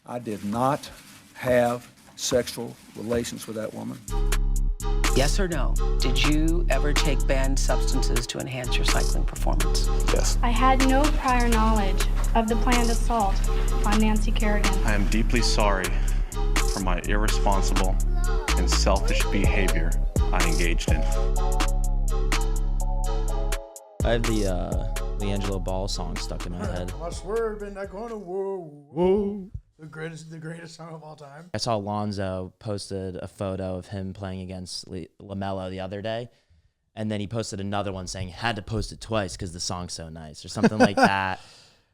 I did not have sexual relations with that woman. Yes or no? Did you ever take banned substances to enhance your cycling performance? Yes. I had no prior knowledge of the planned assault on Nancy Kerrigan. I am deeply sorry for my irresponsible and selfish behavior I engaged in. I have the LiAngelo Ball song stuck in my head. I swerve in that corner, whoa, whoa. The greatest song of all time. I saw Lonzo posted a photo of him playing against LaMelo the other day, and then he posted another one saying, had to post it twice because the song's so nice, or something like that.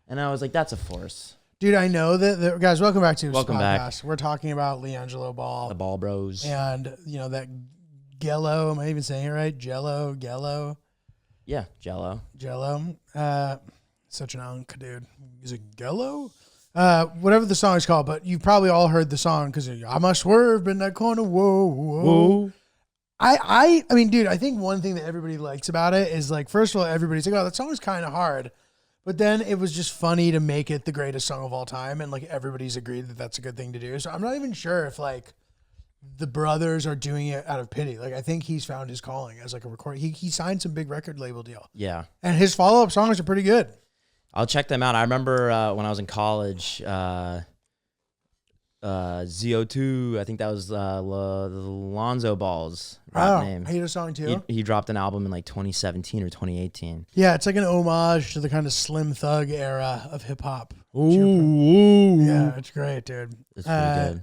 And I was like, that's a force. Dude, I know that guys, welcome back to this Welcome podcast. back. We're talking about LiAngelo Ball. The Ball Bros. And, you know, that Gello, am I even saying it right? Gello. Yeah, Jello. Such an unk, dude. Is it Gello? Whatever the song is called, but you've probably all heard the song because I must swerve in that corner, whoa, whoa. Whoa. I mean, dude, I think one thing that everybody likes about it is, like, first of all, everybody's like, oh, that song is kind of hard. But then it was just funny to make it the greatest song of all time. And, like, everybody's agreed that that's a good thing to do. So I'm not even sure if, like, the brothers are doing it out of pity. Like, I think he's found his calling as, like, a record. He signed some big record label deal. Yeah. And his follow-up songs are pretty good. I'll check them out. I remember when I was in college, ZO2, I think that was Lonzo Ball's rap name. I hate a song too. He dropped an album in like 2017 or 2018. Yeah, it's like an homage to the kind of Slim Thug era of hip hop. Ooh. Yeah, it's great, dude. It's pretty good.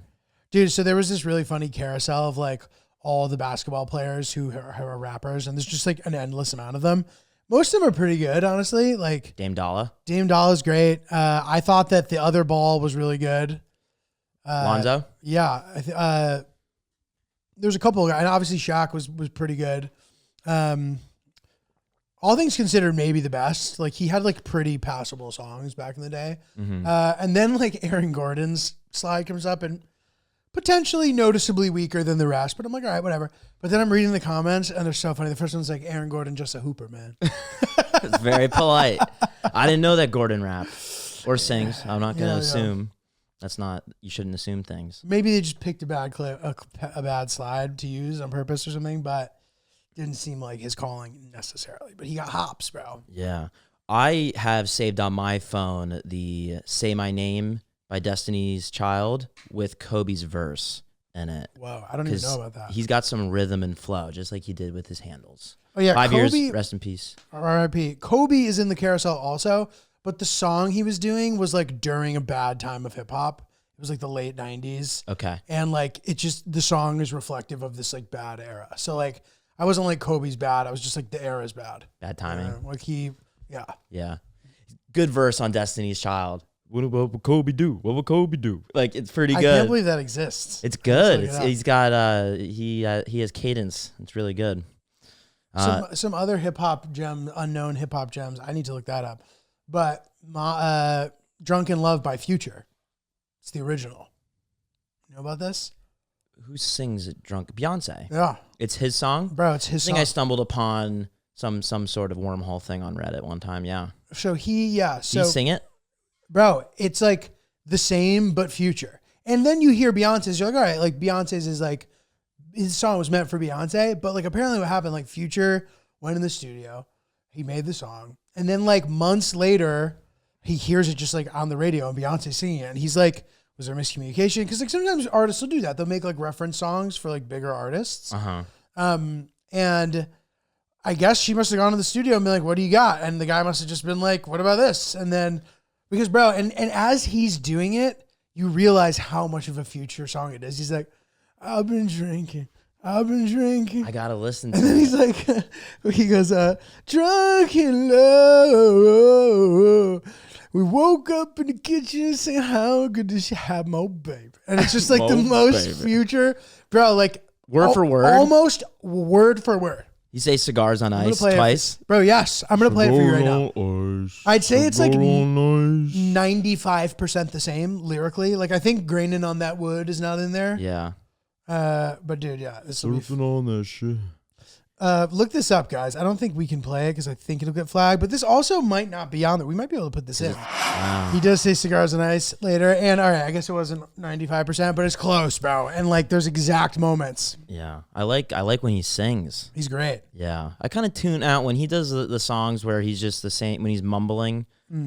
Dude, so there was this really funny carousel of like all the basketball players who are rappers, and there's just like an endless amount of them. Most of them are pretty good, honestly. Like Dame Dollar is great. I thought that the other Ball was really good. Lonzo? Yeah. There's a couple of guys, and obviously Shaq was pretty good. All things considered, maybe the best. Like, he had like pretty passable songs back in the day. Mm-hmm. And then like Aaron Gordon's slide comes up and potentially noticeably weaker than the rest, but I'm like, all right, whatever. But then I'm reading the comments and they're so funny. The first one's like, Aaron Gordon, just a hooper, man. It's very polite. I didn't know that Gordon raps or sings. I'm not going to assume. That's not, you shouldn't assume things. Maybe they just picked a bad clip, a bad slide to use on purpose or something, but didn't seem like his calling necessarily. But he got hops, bro. Yeah. I have saved on my phone the Say My Name by Destiny's Child with Kobe's verse in it. Whoa, I don't even know about that. He's got some rhythm and flow, just like he did with his handles. Oh, yeah. 5 Kobe, years, rest in peace. R.I.P. Kobe is in the carousel also, but the song he was doing was like during a bad time of hip hop. It was like the late 90s. Okay. And like, it just, the song is reflective of this like bad era. So like, I wasn't like Kobe's bad. I was just like, the era's bad. Bad timing. Yeah. Good verse on Destiny's Child. What would Kobe do? What would Kobe do? Like, it's pretty good. I can't believe that exists. It's good. He's got he has cadence. It's really good. Some other hip hop unknown hip hop gems. I need to look that up. But Drunk in Love by Future. It's the original. You know about this? Who sings it drunk? Beyonce. Yeah. It's his song? Bro, it's his song. I think I stumbled upon some sort of wormhole thing on Reddit one time, yeah. So Did he sing it? Bro, it's like the same but Future. And then you hear Beyonce's, you're like, all right, like Beyonce's is like, his song was meant for Beyonce, but like apparently what happened, like Future went in the studio, he made the song, and then like months later, he hears it just like on the radio and Beyonce singing it, and he's like, was there miscommunication? Because like sometimes artists will do that. They'll make like reference songs for like bigger artists. And I guess she must have gone to the studio and been like, what do you got? And the guy must have just been like, what about this? And then, because bro, and as he's doing it, you realize how much of a Future song it is. He's like, I've been drinking. I gotta listen to it. And then it. he's like, he goes, drunk in love. We woke up in the kitchen saying, how good does she have my baby? And it's just like the most baby. Future, bro, like word for word, almost word for word. You say Cigars on Ice twice? Bro, yes. I'm going to play it for you right now. I'd say it's like 95% the same lyrically. Like, I think Graining on That Wood is not in there. Yeah. But dude, yeah. This will be on that shit. Look this up, guys. I don't think we can play it because I think it'll get flagged, but this also might not be on there. We might be able to put this in. He does say cigars and ice later. And all right, I guess it wasn't 95%, but it's close, bro. And like there's exact moments. Yeah. I like when he sings. He's great. Yeah. I kind of tune out when he does the songs where he's just the same, when he's mumbling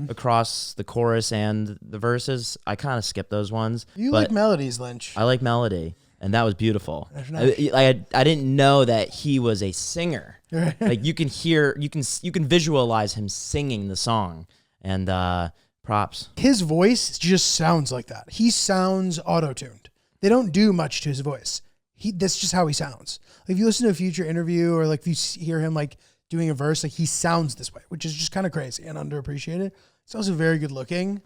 across the chorus and the verses. I kind of skip those ones. You but like melodies, Lynch. I like melody. And that was beautiful. That's nice. I didn't know that he was a singer. Like you can hear, you can visualize him singing the song. And props. His voice just sounds like that. He sounds auto-tuned. They don't do much to his voice. That's just how he sounds. Like if you listen to a Future interview or like if you hear him like doing a verse, like he sounds this way, which is just kind of crazy and underappreciated. He's also very good looking.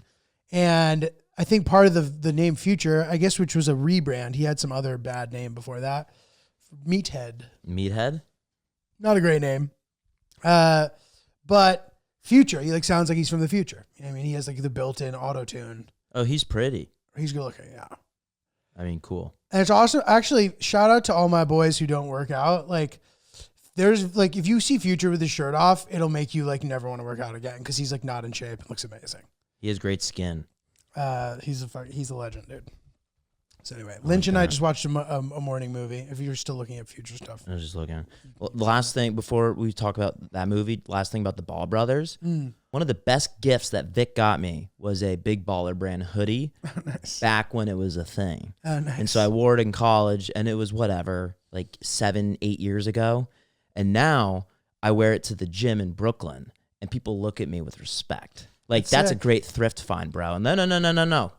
And I think part of the name Future, I guess, which was a rebrand. He had some other bad name before that. Meathead. Meathead? Not a great name. But Future, he like sounds like he's from the future. You know what I mean? He has like the built-in auto-tune. Oh, he's pretty. He's good looking, yeah. I mean, cool. And it's also, actually, shout out to all my boys who don't work out. Like, there's like, if you see Future with his shirt off, it'll make you like never want to work out again because he's like not in shape and looks amazing. He has great skin. He's a legend, dude. So anyway, Lynch and I just watched a morning movie. If you're still looking at Future stuff, I was just looking. Well, the last thing before we talk about that movie, last thing about the Ball Brothers. One of the best gifts that Vic got me was a Big Baller brand hoodie. Nice. Back when it was a thing. Oh, nice. And so I wore it in college, and it was whatever, like 7-8 years ago. And now I wear it to the gym in Brooklyn, and people look at me with respect. Like, that's a great thrift find, bro. No.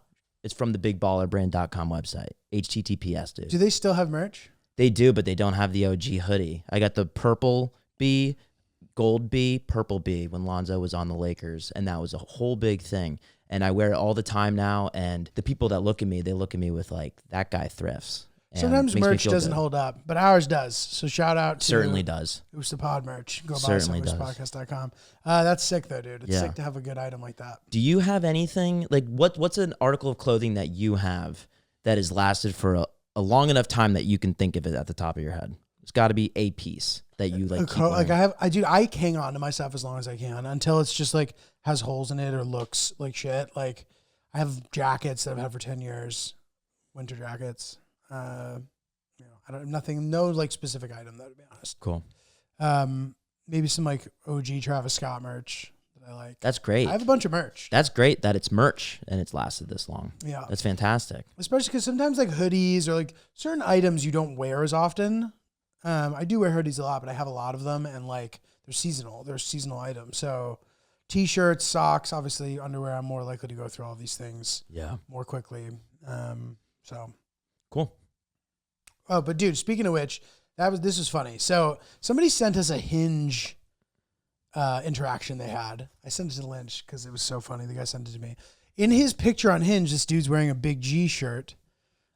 It's from the bigballerbrand.com website. HTTPS, dude. Do they still have merch? They do, but they don't have the OG hoodie. I got the purple B, gold B, purple B when Lonzo was on the Lakers, and that was a whole big thing. And I wear it all the time now, and the people that look at me, they look at me with like, that guy thrifts. And Sometimes makes me merch feel doesn't good. hold up, but ours does. So shout out to Certainly does. Who's the Pod merch. Go buy Certainly does. podcast.com. That's sick though, dude. It's Yeah. sick to have a good item like that. Do you have anything like what's an article of clothing that you have that has lasted for a long enough time that you can think of it at the top of your head? It's got to be a piece that you like. Keep Like wearing. I hang on to my stuff as long as I can until it's just like has holes in it or looks like shit. Like I have jackets that I've had for 10 years, winter jackets. No like specific item though, to be honest. Cool. Maybe some like OG Travis Scott merch that I like. That's great. I have a bunch of merch. That's great that it's merch and it's lasted this long. Yeah. That's fantastic. Especially because sometimes like hoodies or like certain items you don't wear as often. I do wear hoodies a lot, but I have a lot of them and like they're seasonal. They're seasonal items. So t-shirts, socks, obviously underwear, I'm more likely to go through all of these things more quickly. So Cool. Oh, but dude, speaking of which, this was funny. So somebody sent us a Hinge interaction they had. I sent it to Lynch because it was so funny. The guy sent it to me. In his picture on Hinge, this dude's wearing a Big G shirt,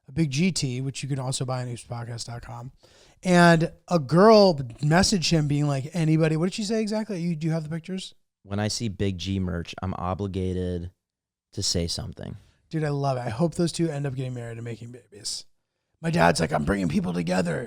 a Big G tee, which you can also buy on hoospodcast.com. And a girl messaged him being like, anybody, what did she say exactly? Do you have the pictures? When I see Big G merch, I'm obligated to say something. Dude, I love it. I hope those two end up getting married and making babies. My dad's like, I'm bringing people together.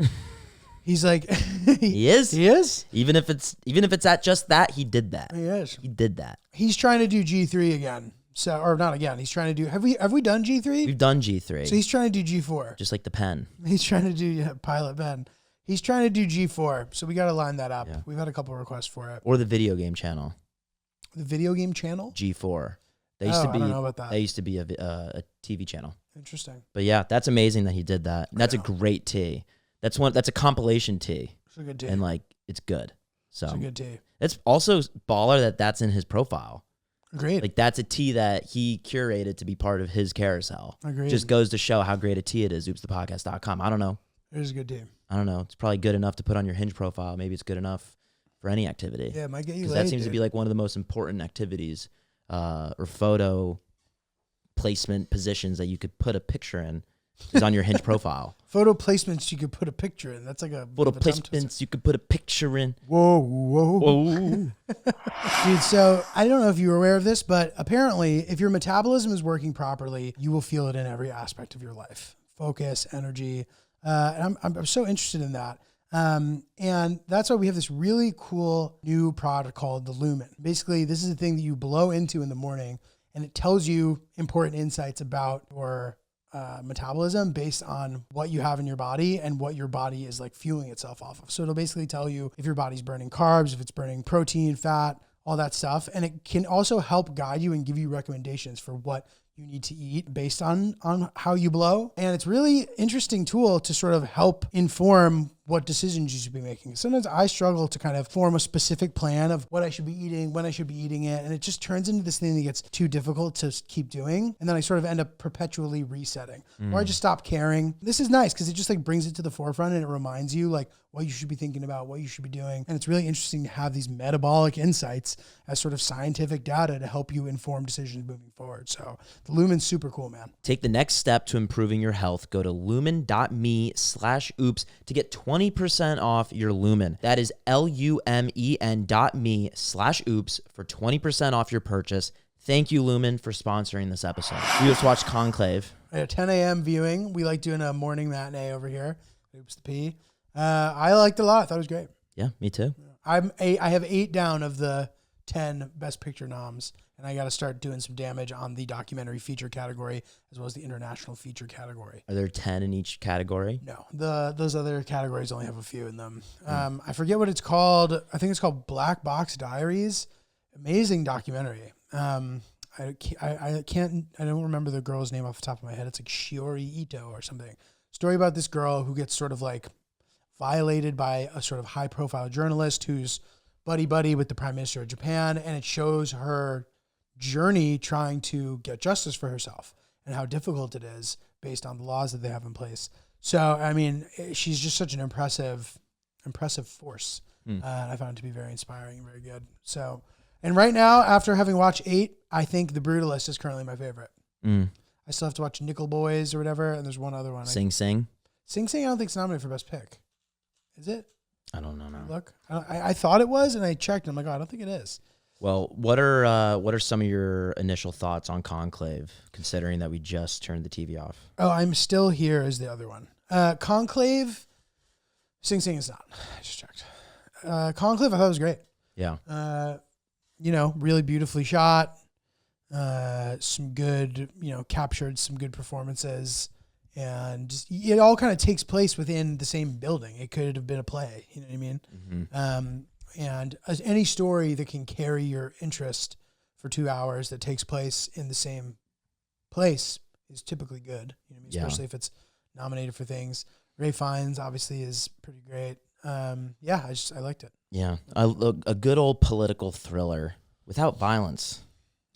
He's like, He is? He is? Even if it's at just that, he did that. He is. He did that. He's trying to do G3 again. So, or not again. He's trying to do, have we done G3? We've done G3. So he's trying to do G4. Just like the pen. He's trying to do Pilot Ben. He's trying to do G4. So we got to line that up. Yeah. We've had a couple requests for it. Or the video game channel. The video game channel? G4. I don't know about that. That used to be a TV channel. Interesting. But yeah, that's amazing that he did that. And that's a great tee. That's a compilation tee. It's a good tee. And like it's good. So It's a good tee. it's also baller that's in his profile. Agreed. Like that's a tee that he curated to be part of his carousel. Agreed. Just goes to show how great a tee it is. Oopsthepodcast.com. I don't know. It is a good tee. I don't know. It's probably good enough to put on your Hinge profile. Maybe it's good enough for any activity. Yeah, it might get you Because laid, that seems to dude. be like one of the most important activities or photo placement positions that you could put a picture in is on your Hinge profile. Photo placements you could put a picture in. That's like a Photo bit of a tongue twister. placements you could put a picture in. Whoa. Dude, so I don't know if you were aware of this, but apparently if your metabolism is working properly, you will feel it in every aspect of your life. Focus, energy. And I'm so interested in that. And that's why we have this really cool new product called the Lumen. Basically, this is a thing that you blow into in the morning, and it tells you important insights about your metabolism based on what you have in your body and what your body is like fueling itself off of. So it'll basically tell you if your body's burning carbs, if it's burning protein, fat, all that stuff. And it can also help guide you and give you recommendations for what you need to eat based on how you blow. And it's really interesting tool to sort of help inform what decisions you should be making. Sometimes I struggle to kind of form a specific plan of what I should be eating, when I should be eating it. And it just turns into this thing that gets too difficult to keep doing. And then I sort of end up perpetually resetting or I just stop caring. This is nice because it just like brings it to the forefront and it reminds you like what you should be thinking about, what you should be doing. And it's really interesting to have these metabolic insights as sort of scientific data to help you inform decisions moving forward. So the Lumen's super cool, man. Take the next step to improving your health. Go to lumen.me/oops to get 20% off your Lumen. That is lumen.me/oops for 20% off your purchase. Thank you, Lumen, for sponsoring this episode. We just watched Conclave. At 10 a.m. viewing. We like doing a morning matinee over here. Oops the P. I liked it a lot. I thought it was great. Yeah, me too. I have 8 down of the 10 Best Picture noms, and I got to start doing some damage on the documentary feature category as well as the international feature category. Are there 10 in each category? No, those other categories only have a few in them. I forget what it's called. I think it's called Black Box Diaries. Amazing documentary. I don't remember the girl's name off the top of my head. It's like Shiori Ito or something. Story about this girl who gets sort of like violated by a sort of high profile journalist who's buddy with the Prime Minister of Japan. And it shows her journey trying to get justice for herself and how difficult it is based on the laws that they have in place. So, I mean, she's just such an impressive force. And I found it to be very inspiring and very good. So, and right now, after having watched 8, I think The Brutalist is currently my favorite. I still have to watch Nickel Boys or whatever. And there's one other one. Sing Sing? Sing Sing, I don't think it's nominated for Best Pick. Is it? I don't know now. Look, I thought it was, and I checked. And I'm like, oh, I don't think it is. Well, what are some of your initial thoughts on Conclave, considering that we just turned the TV off? Oh, I'm Still Here is the other one. Conclave, Sing Sing is not. I just checked. Conclave, I thought it was great. Yeah. Really beautifully shot. Some good, captured some good performances. And it all kind of takes place within the same building. It could have been a play, you know what I mean? And any story that can carry your interest for 2 hours that takes place in the same place is typically good, you know what I mean? Especially if it's nominated for things. Ray Fiennes obviously is pretty great. I liked it. Yeah. A good old political thriller without violence.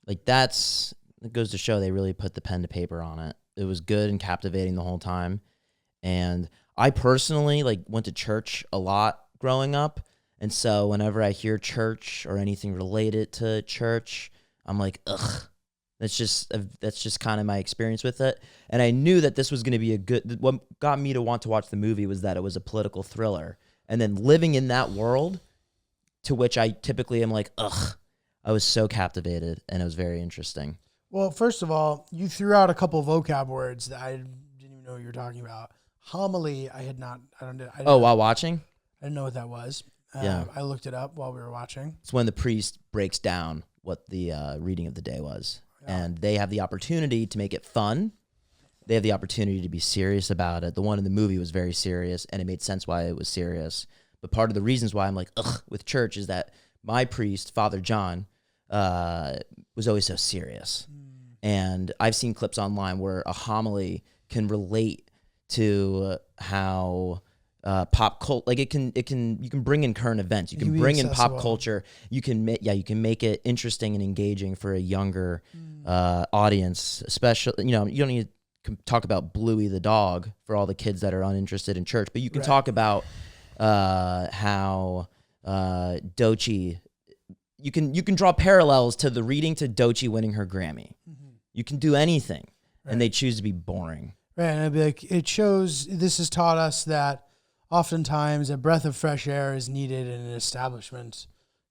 Like it goes to show they really put the pen to paper on it. It was good and captivating the whole time. And I personally went to church a lot growing up. And so whenever I hear church or anything related to church, I'm like, ugh. That's just kind of my experience with it. And I knew that this was going to be what got me to want to watch the movie was that it was a political thriller. And then living in that world, to which I typically am like, ugh, I was so captivated, and it was very interesting. Well, first of all, you threw out a couple vocab words that I didn't even know what you were talking about. Homily, I had not. While watching? I didn't know what that was. Yeah. I looked it up while we were watching. It's when the priest breaks down what the reading of the day was. Yeah. And they have the opportunity to make it fun. They have the opportunity to be serious about it. The one in the movie was very serious, and it made sense why it was serious. But part of the reasons why I'm like, ugh, with church is that my priest, Father John, was always so serious. And I've seen clips online where a homily can relate to how pop cult, you can bring in current events. You can bring in pop culture. You can make it interesting and engaging for a younger audience, especially, you don't need to talk about Bluey the dog for all the kids that are uninterested in church, but you can talk about how Doechii, you can draw parallels to the reading to Doechii winning her Grammy. You can do anything, and they choose to be boring. Right, and I'd be like, this has taught us that oftentimes a breath of fresh air is needed in an establishment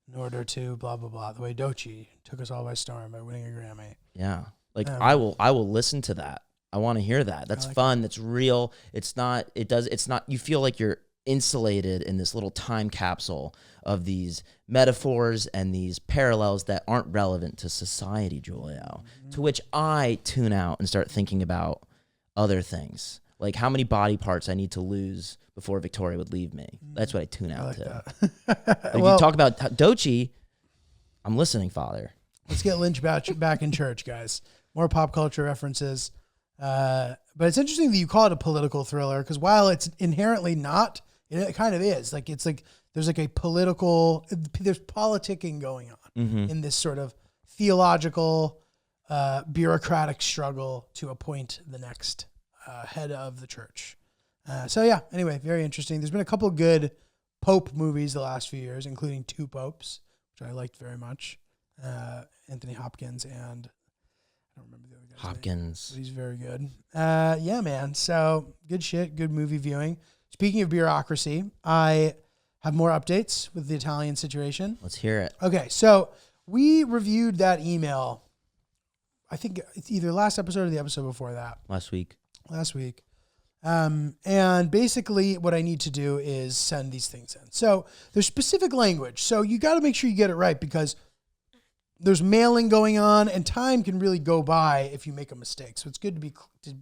in order to blah, blah, blah. The way Doechii took us all by storm by winning a Grammy. Yeah. I will listen to that. I want to hear that. That's fun. That's real. You feel like you're insulated in this little time capsule of these metaphors and these parallels that aren't relevant to society, Giulio, to which I tune out and start thinking about other things, like how many body parts I need to lose before Victoria would leave me. That's what I tune out to. If you talk about Doechii, I'm listening, Father. Let's get Lynch back in church, guys. More pop culture references. But it's interesting that you call it a political thriller, because while it's inherently not, it kind of is. Like, it's like there's like there's politicking going on in this sort of theological, bureaucratic struggle to appoint the next head of the church. So yeah, anyway, very interesting. There's been a couple good Pope movies the last few years, including Two Popes, which I liked very much. Anthony Hopkins and I don't remember the other guy's Hopkins. name, but he's very good. Yeah, man. So good shit. Good movie viewing. Speaking of bureaucracy, I have more updates with the Italian situation. Let's hear it. Okay, so we reviewed that email. I think it's either last episode or the episode before that. Last week. And basically what I need to do is send these things in. So there's specific language. So you got to make sure you get it right, because there's mailing going on and time can really go by if you make a mistake. So it's good to be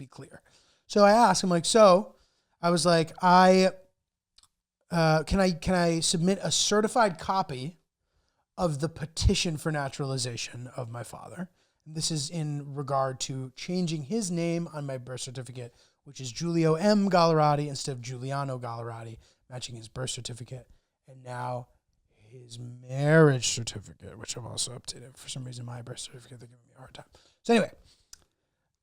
clear. So I asked, I was like, can I submit a certified copy of the petition for naturalization of my father? This is in regard to changing his name on my birth certificate, which is Giulio M. Gallerati instead of Giuliano Gallerati, matching his birth certificate. And now his marriage certificate, which I've also updated. For some reason, my birth certificate, they're giving me a hard time. So anyway,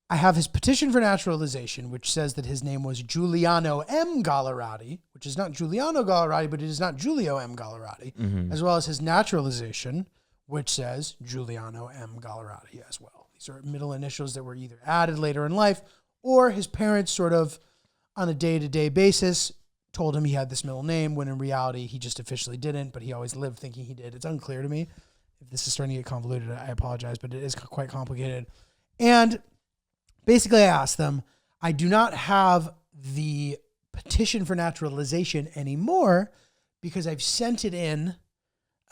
I have his petition for naturalization, which says that his name was Giuliano M. Gallerati, which is not Giuliano Gallerati, but it is not Giulio M. Gallerati, as well as his naturalization, which says Giuliano M. Gallerati as well. These are middle initials that were either added later in life, or his parents sort of on a day-to-day basis told him he had this middle name, when in reality he just officially didn't, but he always lived thinking he did. It's unclear to me. If this is starting to get convoluted, I apologize, but it is quite complicated. And basically I asked them, I do not have the petition for naturalization anymore because I've sent it in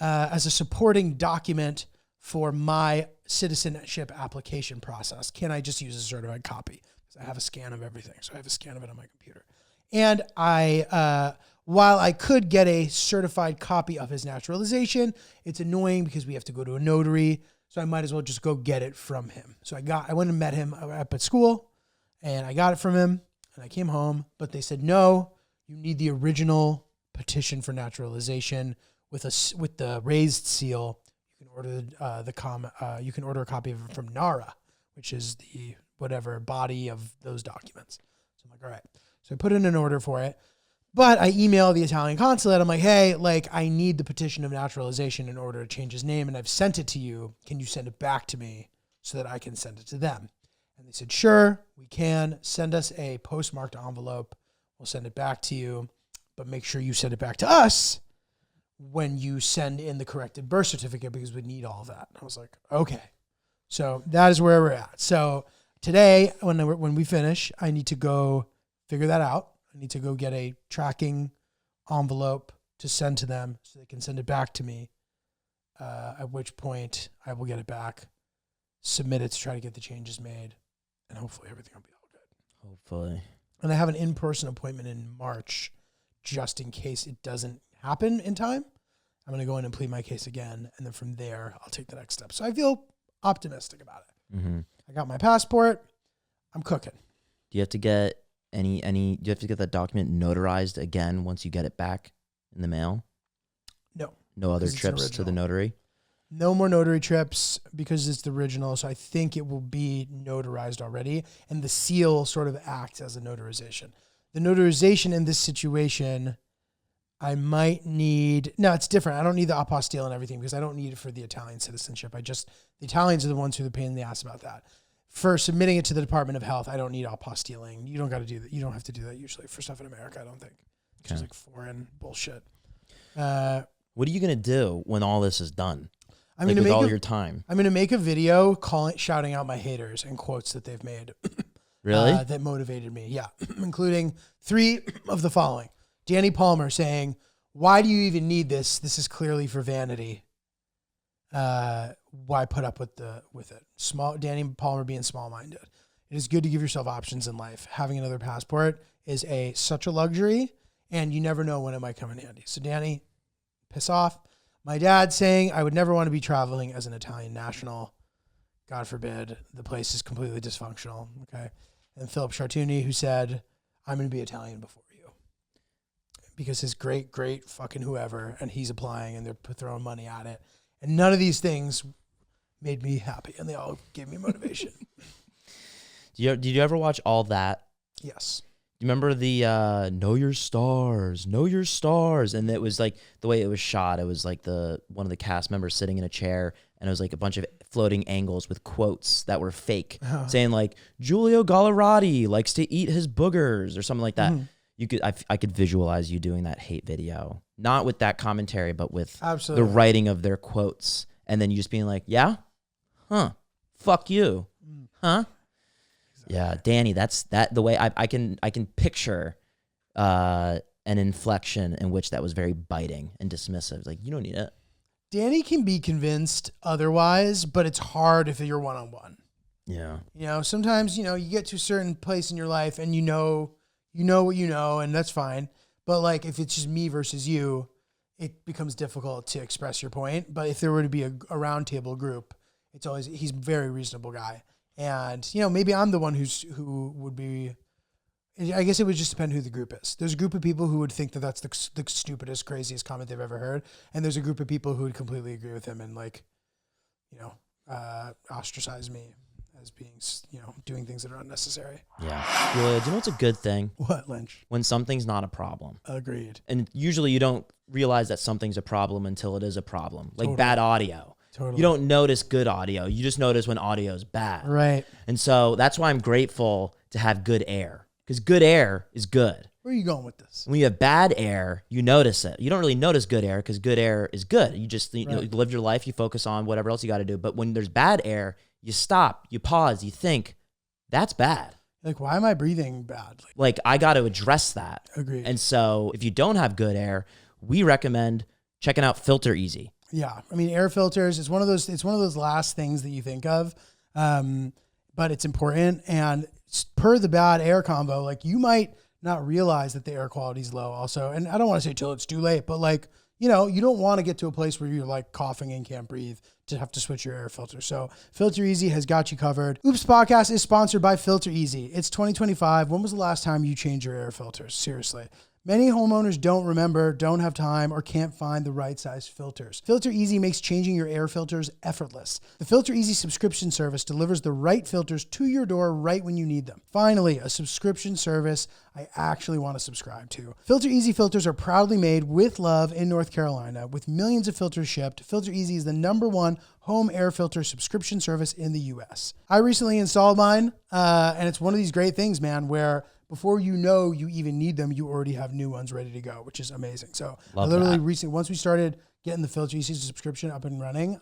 as a supporting document for my citizenship application process. Can I just use a certified copy? Because I have a scan of everything. So I have a scan of it on my computer. And while I could get a certified copy of his naturalization, it's annoying because we have to go to a notary. So I might as well just go get it from him. So I went and met him up at school, and I got it from him, and I came home. But they said, no, you need the original petition for naturalization with the raised seal. You can order you can order a copy of it from NARA, which is the whatever body of those documents. So I'm like, all right. So I put in an order for it, but I emailed the Italian consulate. I'm like, hey, I need the petition of naturalization in order to change his name, and I've sent it to you. Can you send it back to me so that I can send it to them? And they said, sure, we can. Send us a postmarked envelope. We'll send it back to you, but make sure you send it back to us when you send in the corrected birth certificate, because we need all of that. I was like, okay. So that is where we're at. So today, when we finish, I need to go figure that out. I need to go get a tracking envelope to send to them so they can send it back to me, at which point I will get it back, submit it to try to get the changes made, and hopefully everything will be all good. Hopefully. And I have an in-person appointment in March just in case it doesn't happen in time. I'm going to go in and plead my case again, and then from there, I'll take the next step. So I feel optimistic about it. Mm-hmm. I got my passport. I'm cooking. Do you have to get do you have to get that document notarized again once you get it back in the mail? No. No other Because it's trips to the notary? No more notary trips because it's the original. So I think it will be notarized already. And the seal sort of acts as a notarization. The notarization in this situation, I might need, no, it's different. I don't need the apostille and everything because I don't need it for the Italian citizenship. The Italians are the ones who are the pain in the ass about that. For submitting it to the Department of Health, I don't need apostilling. You don't got to do that. You don't have to do that usually for stuff in America, I don't think. It's just like foreign bullshit. What are you going to do when all this is done? I'm going to with make all your time. I'm going to make a video shouting out my haters and quotes that they've made. Really? That motivated me. Yeah. Including 3 of the following. Danny Palmer saying, "Why do you even need this? This is clearly for vanity. Why put up with it?" Danny Palmer being small-minded. It is good to give yourself options in life. Having another passport is such a luxury, and you never know when it might come in handy. So Danny, piss off. My dad saying, "I would never want to be traveling as an Italian national. God forbid. The place is completely dysfunctional." Okay. And Philip Chartuni, who said, "I'm going to be Italian before you." Because his great fucking whoever, and he's applying and they're throwing money at it. And none of these things made me happy, and they all gave me motivation. Did you ever watch All That? Yes. Do you remember the Know Your Stars, Know Your Stars? And it was like the way it was shot. It was like one of the cast members sitting in a chair, and it was like a bunch of floating angles with quotes that were fake, saying like Giulio Gallerati likes to eat his boogers or something like that. I could visualize you doing that hate video, not with that commentary, but with Absolutely. the writing of their quotes, and then you just being like, yeah, huh, fuck you, huh. Yeah, Danny, that's the way I can picture an inflection in which that was very biting and dismissive. Like, you don't need it. Danny can be convinced otherwise, but it's hard if you're one-on-one. Yeah. Sometimes, you get to a certain place in your life and you know what you know, and that's fine. But like, if it's just me versus you, it becomes difficult to express your point. But if there were to be a round table group, he's a very reasonable guy. And, maybe I'm the one who would be, I guess it would just depend who the group is. There's a group of people who would think that that's the stupidest, craziest comment they've ever heard. And there's a group of people who would completely agree with him and ostracize me as being, doing things that are unnecessary. Yeah. Julia, do you know what's a good thing? What, Lynch? When something's not a problem. Agreed. And usually you don't realize that something's a problem until it is a problem. Like Totally. bad audio. Totally. You don't notice good audio. You just notice when audio is bad. Right. And so that's why I'm grateful to have good air, because good air is good. Where are you going with this? When you have bad air, you notice it. You don't really notice good air because good air is good. You just you live your life, you focus on whatever else you got to do. But when there's bad air, you stop, you pause, you think, that's bad. Like, why am I breathing bad? Like I got to address that. Agreed. And so if you don't have good air, we recommend checking out Filter Easy. Yeah, I mean, air filters. It's one of those last things that you think of, but it's important. And per the bad air combo, like you might not realize that the air quality is low. Also, and I don't want to say till it's too late, but like you don't want to get to a place where you're like coughing and can't breathe to have to switch your air filter. So Filter Easy has got you covered. Oops Podcast is sponsored by Filter Easy. It's 2025. When was the last time you changed your air filters? Seriously. Many homeowners don't remember, don't have time, or can't find the right size filters. Filter Easy makes changing your air filters effortless. The Filter Easy subscription service delivers the right filters to your door right when you need them. Finally, a subscription service I actually want to subscribe to. Filter Easy filters are proudly made with love in North Carolina. With millions of filters shipped, Filter Easy is the #1 home air filter subscription service in the U.S. I recently installed mine, and it's one of these great things, man, where before you know you even need them, you already have new ones ready to go, which is amazing. So Love I literally that. recently, once we started getting the Filter Easy subscription up and running,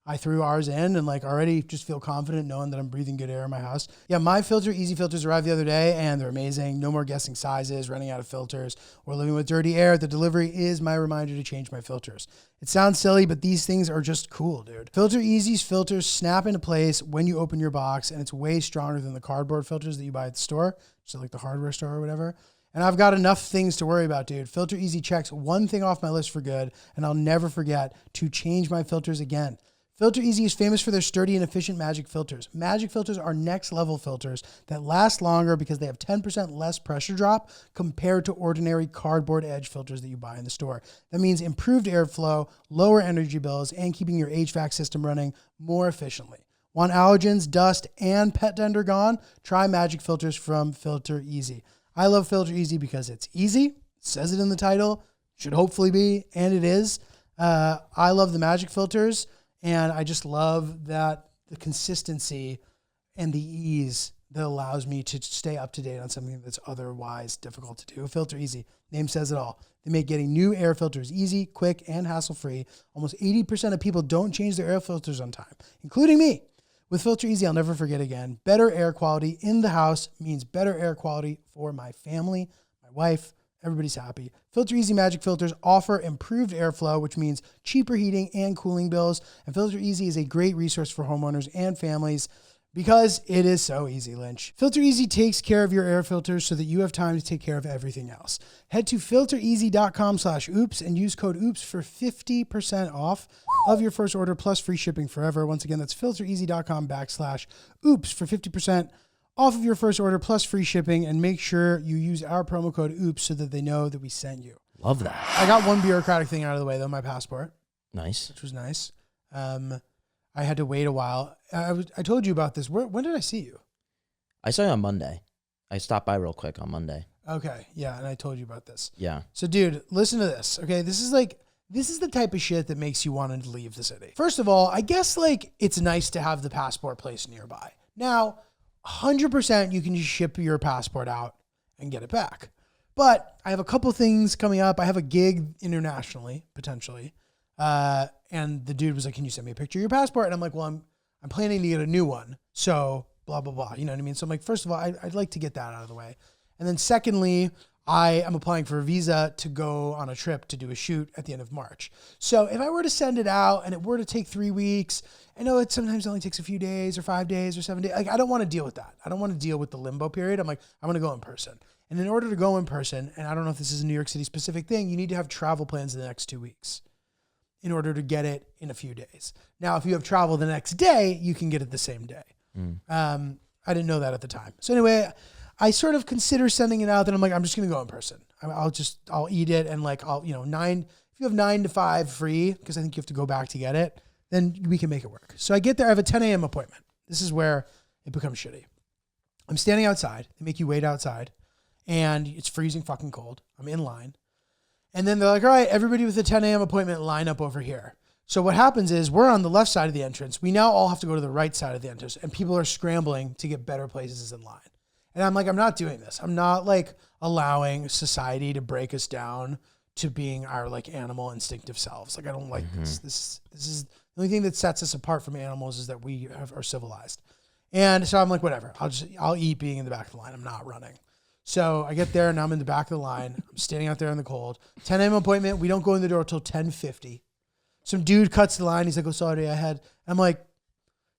I threw ours in and like already just feel confident knowing that I'm breathing good air in my house. Yeah, my Filter Easy filters arrived the other day and they're amazing. No more guessing sizes, running out of filters, or living with dirty air. The delivery is my reminder to change my filters. It sounds silly, but these things are just cool, dude. Filter Easy's filters snap into place when you open your box, and it's way stronger than the cardboard filters that you buy at the store, so like the hardware store or whatever. And I've got enough things to worry about, dude. Filter Easy checks one thing off my list for good, and I'll never forget to change my filters again. Filter Easy is famous for their sturdy and efficient magic filters. Magic filters are next level filters that last longer because they have 10% less pressure drop compared to ordinary cardboard edge filters that you buy in the store. That means improved airflow, lower energy bills, and keeping your HVAC system running more efficiently. Want allergens, dust, and pet dander gone? Try magic filters from Filter Easy. I love Filter Easy because it's easy. It says it in the title. Should hopefully be, and it is. I love the magic filters. And I just love that the consistency and the ease that allows me to stay up to date on something that's otherwise difficult to do. Filter Easy, name says it all. They make getting new air filters easy, quick, and hassle-free. Almost 80% of people don't change their air filters on time, including me. With Filter Easy, I'll never forget again. Better air quality in the house means better air quality for my family, my wife, Everybody's happy. Filter Easy Magic filters offer improved airflow, which means cheaper heating and cooling bills. And Filter Easy is a great resource for homeowners and families because it is so easy, Lynch. Filter Easy takes care of your air filters so that you have time to take care of everything else. Head to filtereasy.com/oops and use code OOPS for 50% off of your first order plus free shipping forever. Once again, that's filtereasy.com/oops for 50% off of your first order plus free shipping, and make sure you use our promo code OOPS so that they know that we sent you. Love that. I got one bureaucratic thing out of the way though, my passport, Nice. which was nice. I had to wait a while. I told you about this. When did I see you? I saw you on Monday. I stopped by real quick on Monday. Okay, yeah, and I told you about this. Yeah. So, dude, listen to this. Okay, this is the type of shit that makes you want to leave the city. First of all, I guess like it's nice to have the passport place nearby. Now, 100% you can just ship your passport out and get it back. But I have a couple things coming up. I have a gig internationally, potentially. And the dude was like, can you send me a picture of your passport? And I'm like, well, I'm planning to get a new one. So blah, blah, blah. You know what I mean? So I'm like, first of all, I'd like to get that out of the way. And then secondly, I am applying for a visa to go on a trip to do a shoot at the end of March. So if I were to send it out and it were to take 3 weeks, I know it sometimes only takes a few days or 5 days or 7 days. Like, I don't want to deal with that. I don't want to deal with the limbo period. I'm like, I want to go in person. And in order to go in person, and I don't know if this is a New York City specific thing, you need to have travel plans in the next 2 weeks in order to get it in a few days. Now, if you have travel the next day, you can get it the same day. I didn't know that at the time. So anyway, I sort of consider sending it out. Then I'm like, I'm just going to go in person. I'll eat it. And like, if you have 9 to 5 free, because I think you have to go back to get it, then we can make it work. So I get there. I have a 10 a.m. appointment. This is where it becomes shitty. I'm standing outside. They make you wait outside and it's freezing fucking cold. I'm in line. And then they're like, all right, everybody with a 10 a.m. appointment, line up over here. So what happens is we're on the left side of the entrance. We now all have to go to the right side of the entrance, and people are scrambling to get better places in line. And I'm like, I'm not doing this. I'm not like allowing society to break us down to being our like animal instinctive selves. Like, I don't like this. This is the only thing that sets us apart from animals is that we are civilized. And so I'm like, whatever. I'll eat being in the back of the line. I'm not running. So I get there and I'm in the back of the line. I'm standing out there in the cold. 10 a.m. appointment. We don't go in the door until 10:50. Some dude cuts the line. He's like, oh, sorry, I'm like,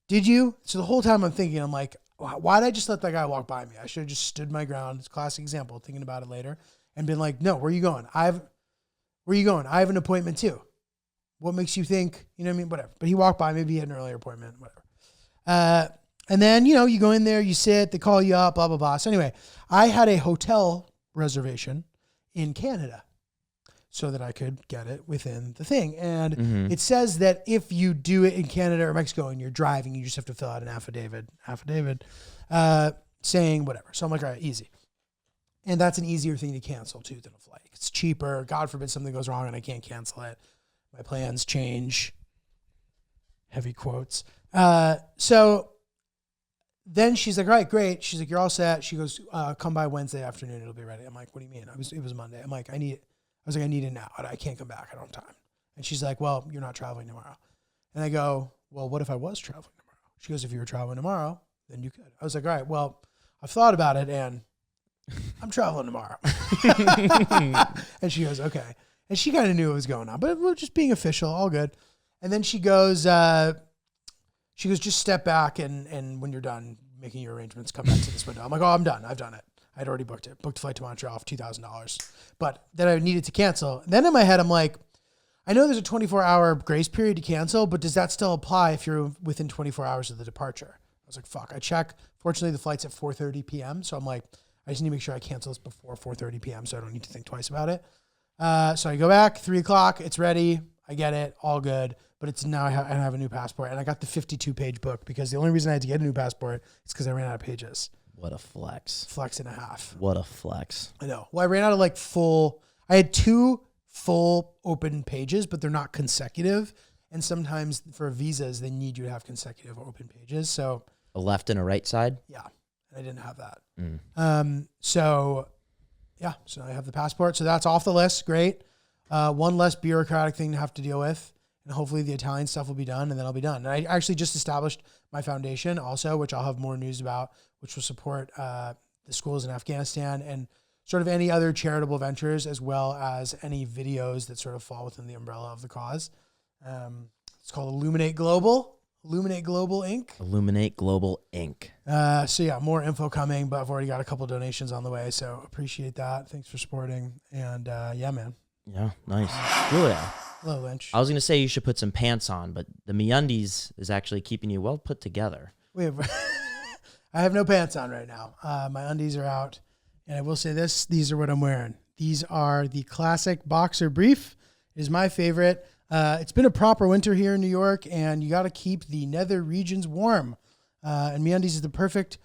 did you? So the whole time I'm thinking, I'm like, why did I just let that guy walk by me? I should have just stood my ground. It's a classic example, thinking about it later, and been like, no, where are you going? Where are you going? I have an appointment too. What makes you think, you know what I mean? Whatever. But he walked by, maybe he had an earlier appointment, whatever. And then, you go in there, you sit, they call you up, blah, blah, blah. So anyway, I had a hotel reservation in Canada so that I could get it within the thing. And it says that if you do it in Canada or Mexico and you're driving, you just have to fill out an affidavit saying whatever. So I'm like, all right, easy. And that's an easier thing to cancel too than a flight. It's cheaper. God forbid something goes wrong and I can't cancel it. My plans change. Heavy quotes. So then she's like, all right, great. She's like, you're all set. She goes, come by Wednesday afternoon. It'll be ready. I'm like, what do you mean? It was Monday. I'm like, I need it now. I can't come back. I don't have time. And she's like, well, you're not traveling tomorrow. And I go, well, what if I was traveling tomorrow? She goes, if you were traveling tomorrow, then you could. I was like, all right, well, I've thought about it and I'm traveling tomorrow. And she goes, okay. And she kind of knew what was going on, but we're just being official, all good. And then she goes, just step back and when you're done making your arrangements, come back to this window. I'm like, oh, I'm done. I've done it. I'd already booked it. Booked a flight to Montreal for $2,000. But then I needed to cancel. And then in my head, I'm like, I know there's a 24-hour grace period to cancel, but does that still apply if you're within 24 hours of the departure? I was like, fuck. I check. Fortunately, the flight's at 4:30 p.m. So I'm like, I just need to make sure I cancel this before 4:30 p.m. so I don't need to think twice about it. So I go back, 3 o'clock. It's ready. I get it. All good. But it's now I have a new passport. And I got the 52-page book because the only reason I had to get a new passport is because I ran out of pages. What a flex. Flex and a half. What a flex. I know. Well, I ran out of I had 2 full open pages, but they're not consecutive. And sometimes for visas, they need you to have consecutive open pages. So A left and a right side? yeah, and I didn't have that. So now I have the passport. So that's off the list. Great. One less bureaucratic thing to have to deal with. And hopefully the Italian stuff will be done and then I'll be done. And I actually just established my foundation also, which I'll have more news about, which will support the schools in Afghanistan. And sort of any other charitable ventures, as well as any videos that sort of fall within the umbrella of the cause. It's called Illuminate Global Inc. Illuminate Global Inc. So yeah, more info coming, but I've already got a couple donations on the way. So appreciate that. Thanks for supporting. And yeah, man. Yeah, nice. Julia, Hello, Lynch. I was going to say you should put some pants on, but the MeUndies is actually keeping you well put together. I have no pants on right now. My undies are out. And I will say this, these are what I'm wearing. These are the classic boxer brief. It is my favorite. It's been a proper winter here in New York, and you got to keep the nether regions warm. And MeUndies is the perfect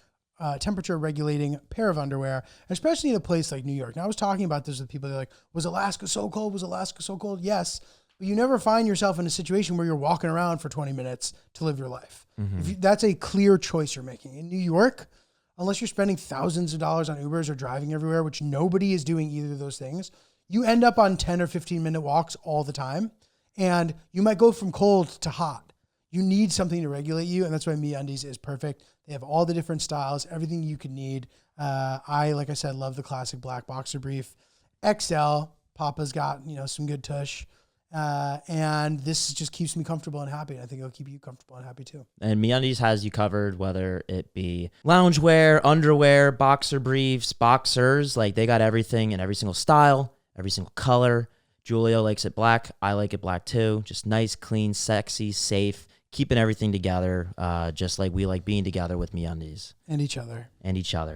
temperature regulating pair of underwear, especially in a place like New York. Now, I was talking about this with people. They're like, was Alaska so cold? Was Alaska so cold? Yes. But you never find yourself in a situation where you're walking around for 20 minutes to live your life. That's a clear choice you're making. In New York, unless you're spending thousands of dollars on Ubers or driving everywhere, which nobody is doing either of those things, you end up on 10 or 15-minute walks all the time. And you might go from cold to hot. You need something to regulate you, and that's why MeUndies is perfect. They have all the different styles, everything you could need. Like I said, love the classic black boxer brief. XL, Papa's got, some good tush. And this just keeps me comfortable and happy. And I think it'll keep you comfortable and happy too. And MeUndies has you covered, whether it be loungewear, underwear, boxer briefs, boxers. Like, they got everything in every single style, every single color. Giulio likes it black. I like it black too. Just nice, clean, sexy, safe, keeping everything together, just like we like being together with MeUndies. And each other.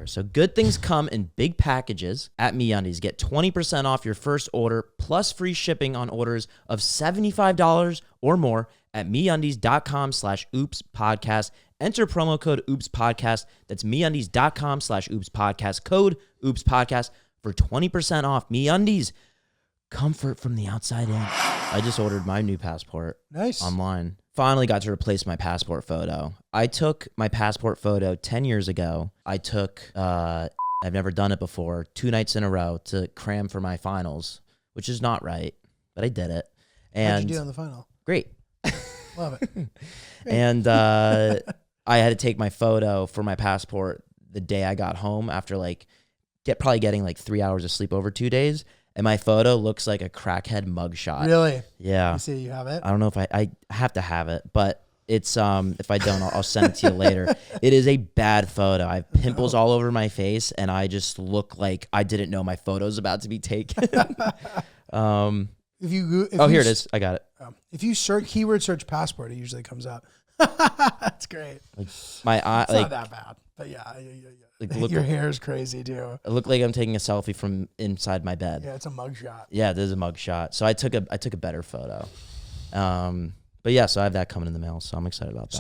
So good things come in big packages at MeUndies. Get 20% off your first order plus free shipping on orders of $75 or more at MeUndies.com/OopsPodcast. Enter promo code OopsPodcast. That's MeUndies.com/OopsPodcast. Code OopsPodcast for 20% off. MeUndies. Comfort from the outside in. I just ordered my new passport. Nice. Online. Finally got to replace my passport photo. I took my passport photo 10 years ago. I took, I've never done it before, 2 nights in a row to cram for my finals, which is not right, but I did it. And how'd you do on the final? Great. Love it. And I had to take my photo for my passport the day I got home after probably getting 3 hours of sleep over 2 days. And my photo looks like a crackhead mugshot. Really? Yeah. You see you have it? I don't know if I have to have it, but it's if I don't, I'll send it to you later. It is a bad photo. I have pimples all over my face, and I just look like I didn't know my photo's about to be taken. Here it is. I got it. If you keyword search passport, it usually comes up. That's great. My eye, it's not that bad, but yeah. Your hair is crazy too. It looked like I'm taking a selfie from inside my bed. Yeah, it's a mugshot. Yeah, this is a mugshot. So I took a better photo. But yeah, so I have that coming in the mail, so I'm excited about that.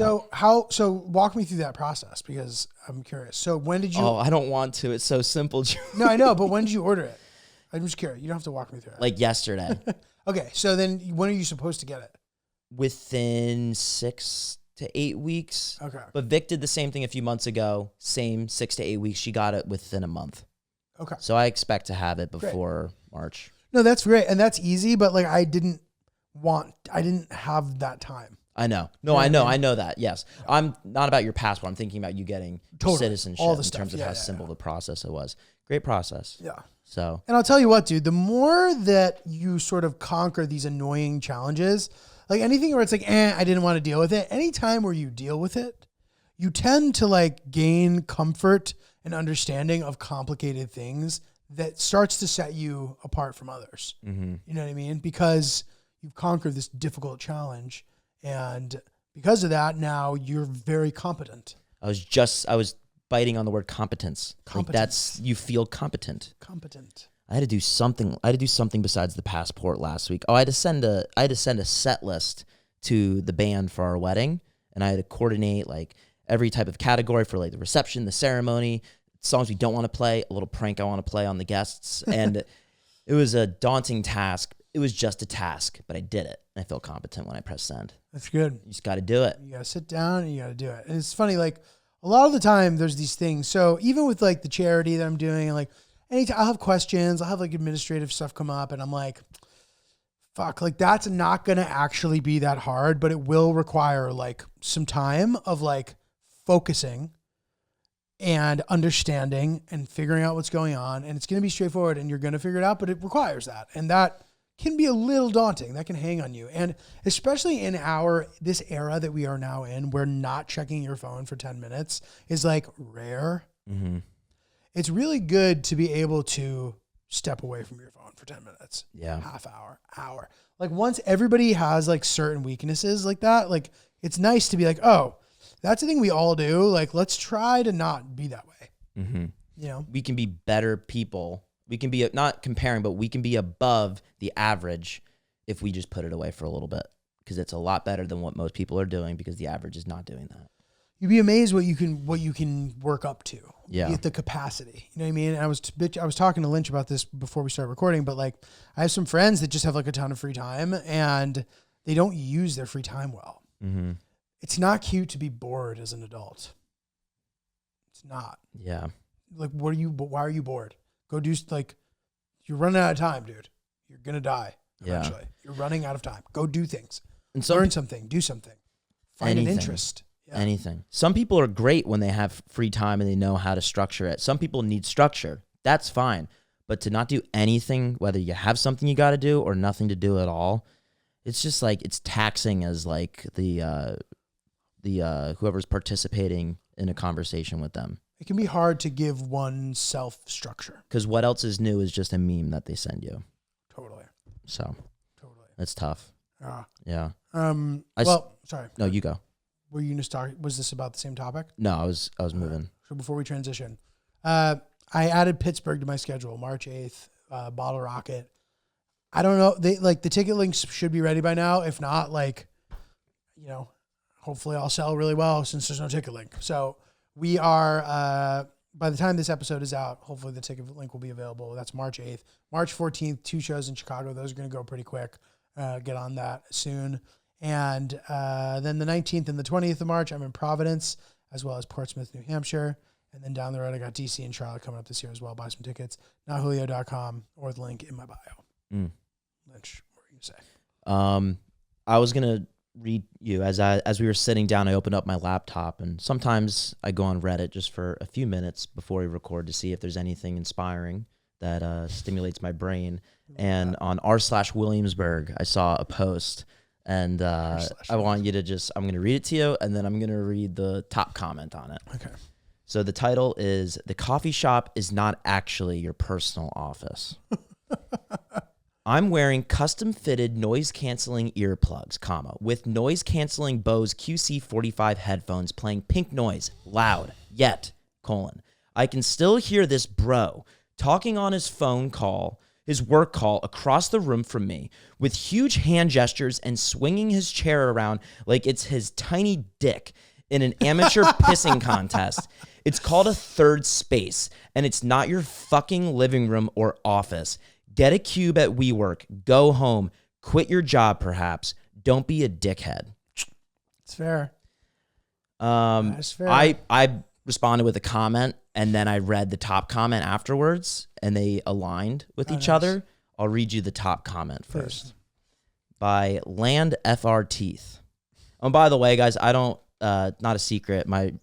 So walk me through that process, because I'm curious. So when did you? Oh, I don't want to. It's so simple. No, I know, but when did you order it? I'm just curious. You don't have to walk me through it. Like yesterday. Okay, so then when are you supposed to get it? Within 6 to 8 weeks. Okay. But Vic did the same thing a few months ago. Same 6 to 8 weeks. She got it within a month. Okay. So I expect to have it before March. No, that's great. And that's easy, but I didn't have that time. I know. No, I know that. Yes. I'm not about your passport. I'm thinking about you getting citizenship all the in stuff. terms of how simple the process it was. Great process. Yeah. So. And I'll tell you what, dude, the more that you sort of conquer these annoying challenges, like anything where it's like, I didn't want to deal with it. Anytime where you deal with it, you tend to gain comfort and understanding of complicated things that starts to set you apart from others. Mm-hmm. You know what I mean? Because you've conquered this difficult challenge. And because of that, now you're very competent. I was biting on the word competence. You feel competent. Competent. I had to do something. I had to do something besides the passport last week. Oh, I had to send a set list to the band for our wedding, and I had to coordinate every type of category for the reception, the ceremony, songs we don't want to play, a little prank I want to play on the guests, and it was a daunting task. It was just a task, but I did it. I feel competent when I press send. That's good. You just got to do it. You got to sit down and you got to do it. And it's funny, a lot of the time there's these things. So even with the charity that I'm doing, and anytime I'll have questions, I'll have administrative stuff come up, and I'm fuck, that's not going to actually be that hard, but it will require some time of focusing and understanding and figuring out what's going on. And it's going to be straightforward and you're going to figure it out, but it requires that. And that can be a little daunting. That can hang on you. And especially in this era that we are now in, where not checking your phone for 10 minutes is like rare. Mm-hmm. It's really good to be able to step away from your phone for 10 minutes, half hour. Like once everybody has like certain weaknesses like that, like it's nice to be like, oh, that's the thing we all do. Like, let's try to not be that way. Mm-hmm. You know, We can be better people. We can be, not comparing, but we can be above the average if we just put it away for a little bit, because it's a lot better than what most people are doing, because the average is not doing that. you'd be amazed what you can work up to. Yeah. The capacity. You know what I mean? And I was talking to Lynch about this before we started recording, but like I have some friends that just have like a ton of free time and they don't use their free time well. Mm-hmm. It's not cute to be bored as an adult. It's not. Yeah. Like, why are you bored? Go do, like, you're running out of time, dude. You're going to die eventually. You're running out of time. Go do things. And Learn something. Do something. Find Anything. an interest. Yeah. Anything. Some people are great when they have free time and they know how to structure it. Some people need structure. That's fine. But to not do anything, whether you have something you got to do or nothing to do at all, it's just like, it's taxing as like the whoever's participating in a conversation with them. It can be hard to give oneself structure. Because what else is new is just a meme that they send you. Totally. So Totally. it's tough. Yeah. Sorry. No, you go. Were you going to start? Was this about the same topic? No, I was moving. So before we transition, I added Pittsburgh to my schedule, March 8th, Bottle Rocket. I don't know. The ticket links should be ready by now. If not, hopefully I'll sell really well since there's no ticket link. So we are, by the time this episode is out, hopefully the ticket link will be available. That's March 8th. March 14th, 2 shows in Chicago. Those are going to go pretty quick. Get on that soon. And then the 19th and the 20th of March, I'm in Providence, as well as Portsmouth, New Hampshire. And then down the road, I got DC and Charlotte coming up this year as well. Buy some tickets. NotJulio.com or the link in my bio. Lynch, what were you going to say? I was going to read you as we were sitting down. I opened up my laptop, and sometimes I go on Reddit just for a few minutes before we record to see if there's anything inspiring that stimulates my brain. And on r/Williamsburg, I saw a post, and I want you to I'm going to read it to you, and then I'm going to read the top comment on it. Okay. So the title is, "The coffee shop is not actually your personal office." I'm wearing custom-fitted noise-canceling earplugs, with noise-canceling Bose QC45 headphones playing pink noise, loud, yet, I can still hear this bro talking on his his work call across the room from me, with huge hand gestures and swinging his chair around like it's his tiny dick in an amateur pissing contest. It's called a third space, and it's not your fucking living room or office. Get a cube at WeWork. Go home. Quit your job, perhaps. Don't be a dickhead. It's fair. That's fair. I responded with a comment, and then I read the top comment afterwards, and they aligned with each other. I'll read you the top comment first. By Land FR Teeth. Oh, by the way, guys, I don't. Not a secret. My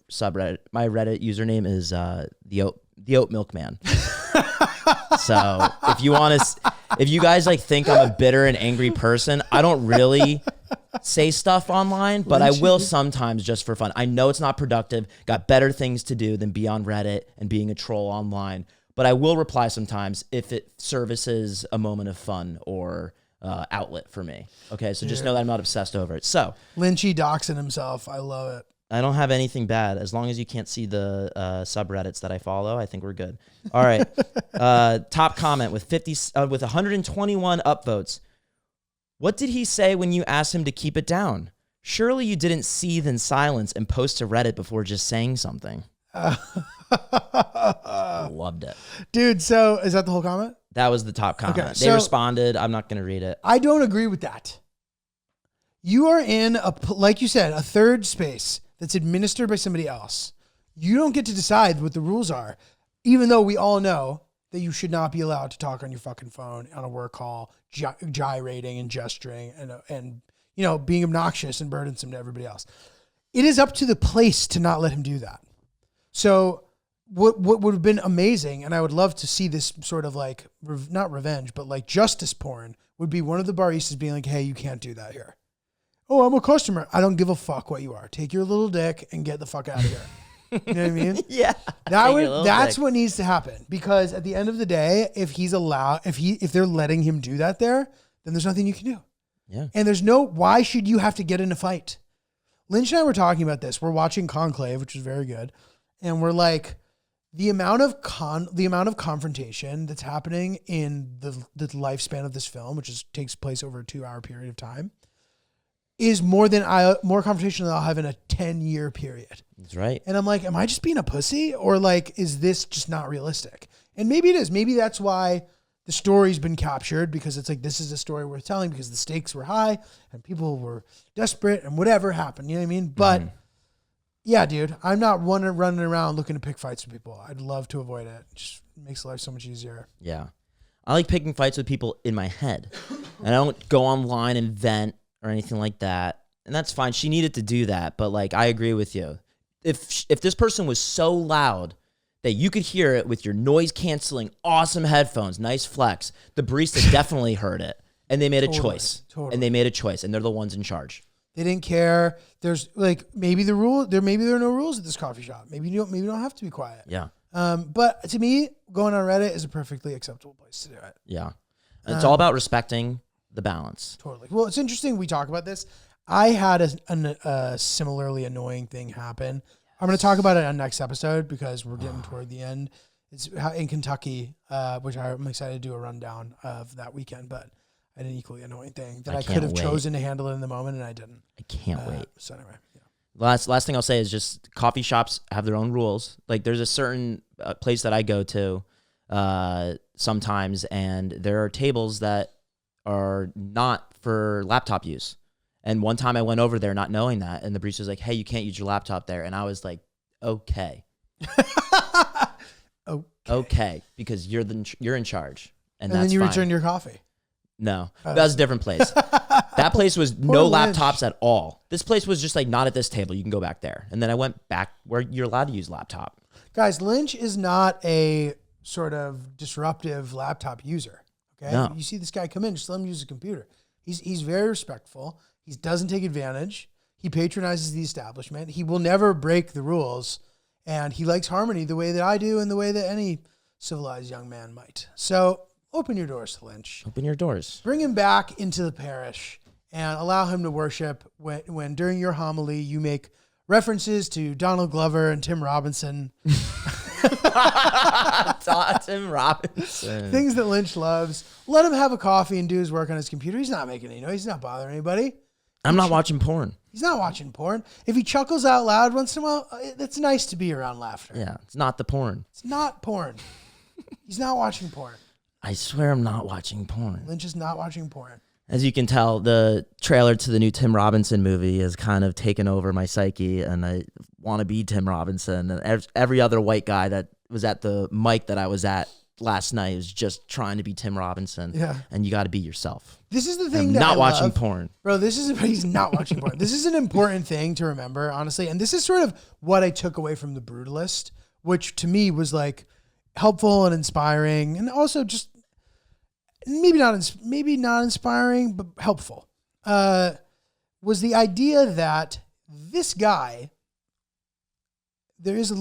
Reddit username is the Oat Milkman. So if you guys think I'm a bitter and angry person, I don't really say stuff online, but I will sometimes just for fun. I know it's not productive. Got better things to do than be on Reddit and being a troll online. But I will reply sometimes if it services a moment of fun or outlet for me. Okay, so just know that I'm not obsessed over it. So Lynchy doxing himself. I love it. I don't have anything bad. As long as you can't see the subreddits that I follow, I think we're good. All right. Top comment with 121 upvotes. What did he say when you asked him to keep it down? Surely you didn't seethe in silence and post to Reddit before just saying something. Loved it. Dude, so is that the whole comment? That was the top comment. Okay, They responded. I'm not going to read it. I don't agree with that. You are in like you said, a third space that's administered by somebody else. You don't get to decide what the rules are, even though we all know that you should not be allowed to talk on your fucking phone on a work call, gyrating and gesturing and being obnoxious and burdensome to everybody else. It is up to the place to not let him do that. So what would have been amazing, and I would love to see this sort of like, not revenge, but like justice porn, would be one of the baristas being like, hey, you can't do that here. Oh, I'm a customer. I don't give a fuck what you are. Take your little dick and get the fuck out of here. You know what I mean? Yeah. That's what needs to happen, because at the end of the day, if they're letting him do that there, then there's nothing you can do. Yeah. And why should you have to get in a fight? Lynch and I were talking about this. We're watching Conclave, which is very good. And we're like, the amount of confrontation that's happening in the lifespan of this film, which takes place over a 2-hour period of time, is more confrontation than I'll have in a 10-year period. That's right. And I'm like, am I just being a pussy, or like, is this just not realistic? And maybe it is. Maybe that's why the story's been captured, because it's like, this is a story worth telling because the stakes were high and people were desperate and whatever happened. You know what I mean? But yeah, dude, I'm not running around looking to pick fights with people. I'd love to avoid it. It just makes life so much easier. Yeah. I like picking fights with people in my head. And I don't go online and vent or anything like that. And that's fine. She needed to do that. But like, I agree with you. If this person was so loud that you could hear it with your noise canceling, awesome headphones, nice flex, the barista definitely heard it. And they made a choice. Totally. And they made a choice. And they're the ones in charge. They didn't care. There's like, maybe there are no rules at this coffee shop. Maybe you don't have to be quiet. Yeah. But to me, going on Reddit is a perfectly acceptable place to do it. Yeah. And it's all about respecting the balance. Totally. Well, it's interesting we talk about this. I had a similarly annoying thing happen. I'm going to talk about it on next episode because we're getting toward the end. It's in Kentucky, which I'm excited to do a rundown of that weekend, but I had an equally annoying thing that I could have chosen to handle it in the moment, and I didn't. I can't wait. So anyway, yeah. Last thing I'll say is just coffee shops have their own rules. Like there's a certain place that I go to sometimes, and there are tables that are not for laptop use. And one time I went over there not knowing that, and the barista was like, hey, you can't use your laptop there. And I was like, okay. Okay, because you're in charge. And that's then you fine. returned your coffee. No, that was a different place. That place was no laptops at all. This place was just like, not at this table. You can go back there. And then I went back where you're allowed to use laptop. Guys, Lynch is not a sort of disruptive laptop user. Okay, No. You see this guy come in, just let him use a computer. He's very respectful. He doesn't take advantage. He patronizes the establishment. He will never break the rules. And he likes harmony the way that I do and the way that any civilized young man might. So open your doors to Lynch. Open your doors. Bring him back into the parish and allow him to worship when during your homily you make references to Donald Glover and Tim Robinson. Tim Robinson. Things that Lynch loves. Let him have a coffee and do his work on his computer. He's not making any noise. He's not bothering anybody. I'm not watching porn. He's not watching porn. If he chuckles out loud once in a while, it's nice to be around laughter. Yeah, it's not the porn. It's not porn. He's not watching porn. I swear I'm not watching porn. Lynch is not watching porn. As you can tell, the trailer to the new Tim Robinson movie has kind of taken over my psyche, and I want to be Tim Robinson. And every other white guy that was at the mic that I was at last night is just trying to be Tim Robinson. Yeah. And you got to be yourself. This is the thing I'm that not I watching love. porn. Bro, he's not watching porn. This is an important thing to remember, honestly. And this is sort of what I took away from The Brutalist, which to me was like helpful and inspiring, and also just maybe not inspiring, but helpful. Was the idea that this guy, there is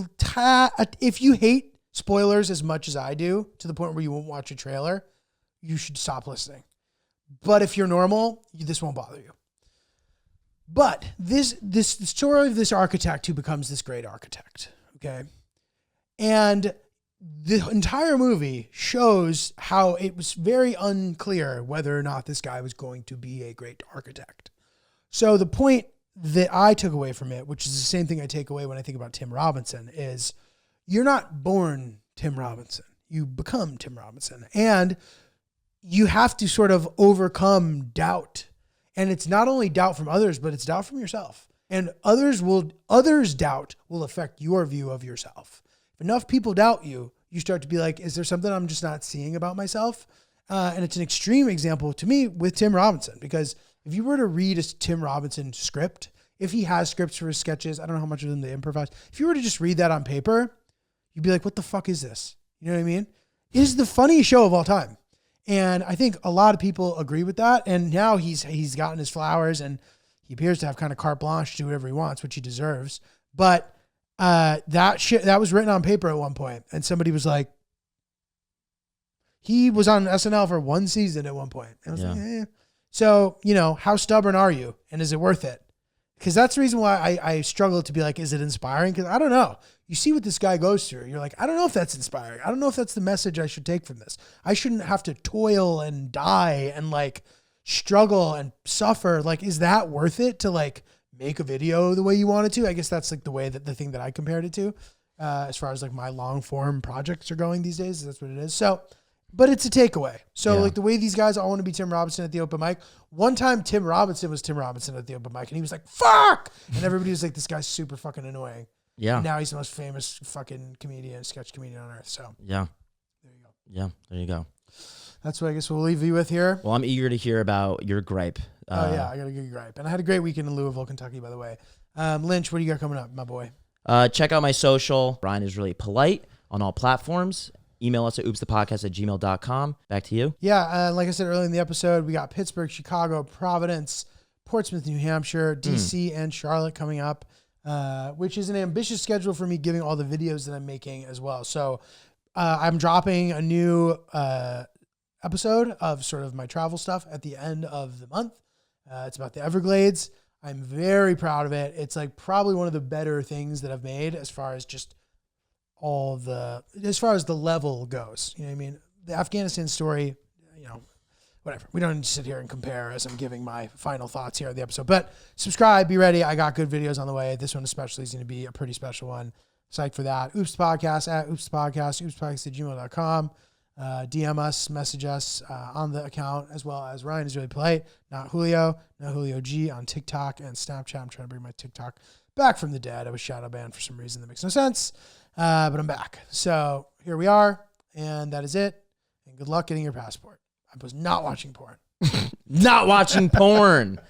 if you hate spoilers as much as I do, to the point where you won't watch a trailer, you should stop listening. But if you're normal, this won't bother you. But this story of this architect who becomes this great architect, okay? And the entire movie shows how it was very unclear whether or not this guy was going to be a great architect. So the point that I took away from it, which is the same thing I take away when I think about Tim Robinson, is you're not born Tim Robinson. You become Tim Robinson. And you have to sort of overcome doubt. And it's not only doubt from others, but it's doubt from yourself. And others' doubt will affect your view of yourself. If enough people doubt you, you start to be like, is there something I'm just not seeing about myself? And it's an extreme example to me with Tim Robinson, because if you were to read a Tim Robinson script, if he has scripts for his sketches, I don't know how much of them they improvise. If you were to just read that on paper, you'd be like, what the fuck is this? You know what I mean? It is the funniest show of all time. And I think a lot of people agree with that. And now he's gotten his flowers and he appears to have kind of carte blanche to do whatever he wants, which he deserves. But that was written on paper at one point. And somebody was like, he was on SNL for one season at one point. And I was like, eh. So, how stubborn are you? And is it worth it? Because that's the reason why I struggle to be like, is it inspiring? Because I don't know. You see what this guy goes through. You're like, I don't know if that's inspiring. I don't know if that's the message I should take from this. I shouldn't have to toil and die and like struggle and suffer. Like, is that worth it to like make a video the way you wanted to? I guess that's like the thing that I compared it to, as far as like my long form projects are going these days. That's what it is. So, but it's a takeaway. So like the way these guys all want to be Tim Robinson at the open mic. One time Tim Robinson was Tim Robinson at the open mic and he was like, fuck. And everybody was like, this guy's super fucking annoying. Yeah. And now he's the most famous fucking sketch comedian on earth. So Yeah. there you go. Yeah, there you go. That's what I guess we'll leave you with here. Well, I'm eager to hear about your gripe. I got a good gripe. And I had a great weekend in Louisville, Kentucky, by the way. Lynch, what do you got coming up, my boy? Check out my social. Brian is really polite on all platforms. Email us at oopsthepodcast@gmail.com. Back to you. Yeah, like I said earlier in the episode, we got Pittsburgh, Chicago, Providence, Portsmouth, New Hampshire, DC, and Charlotte coming up, which is an ambitious schedule for me given all the videos that I'm making as well. So I'm dropping a new episode of sort of my travel stuff at the end of the month. It's about the Everglades. I'm very proud of it. It's like probably one of the better things that I've made as far as just as far as the level goes. You know what I mean? The Afghanistan story, whatever. We don't need to sit here and compare as I'm giving my final thoughts here on the episode. But subscribe, be ready. I got good videos on the way. This one especially is going to be a pretty special one. Psyched for that. Oops Podcast at Oops Podcast, oopspodcast@gmail.com. DM us, message us on the account, as well as Ryan is really polite, not Julio G on TikTok and Snapchat. I'm trying to bring my TikTok back from the dead. I was shadow banned for some reason that makes no sense, but I'm back. So here we are, and that is it. And good luck getting your passport. I was not watching porn. Not watching porn.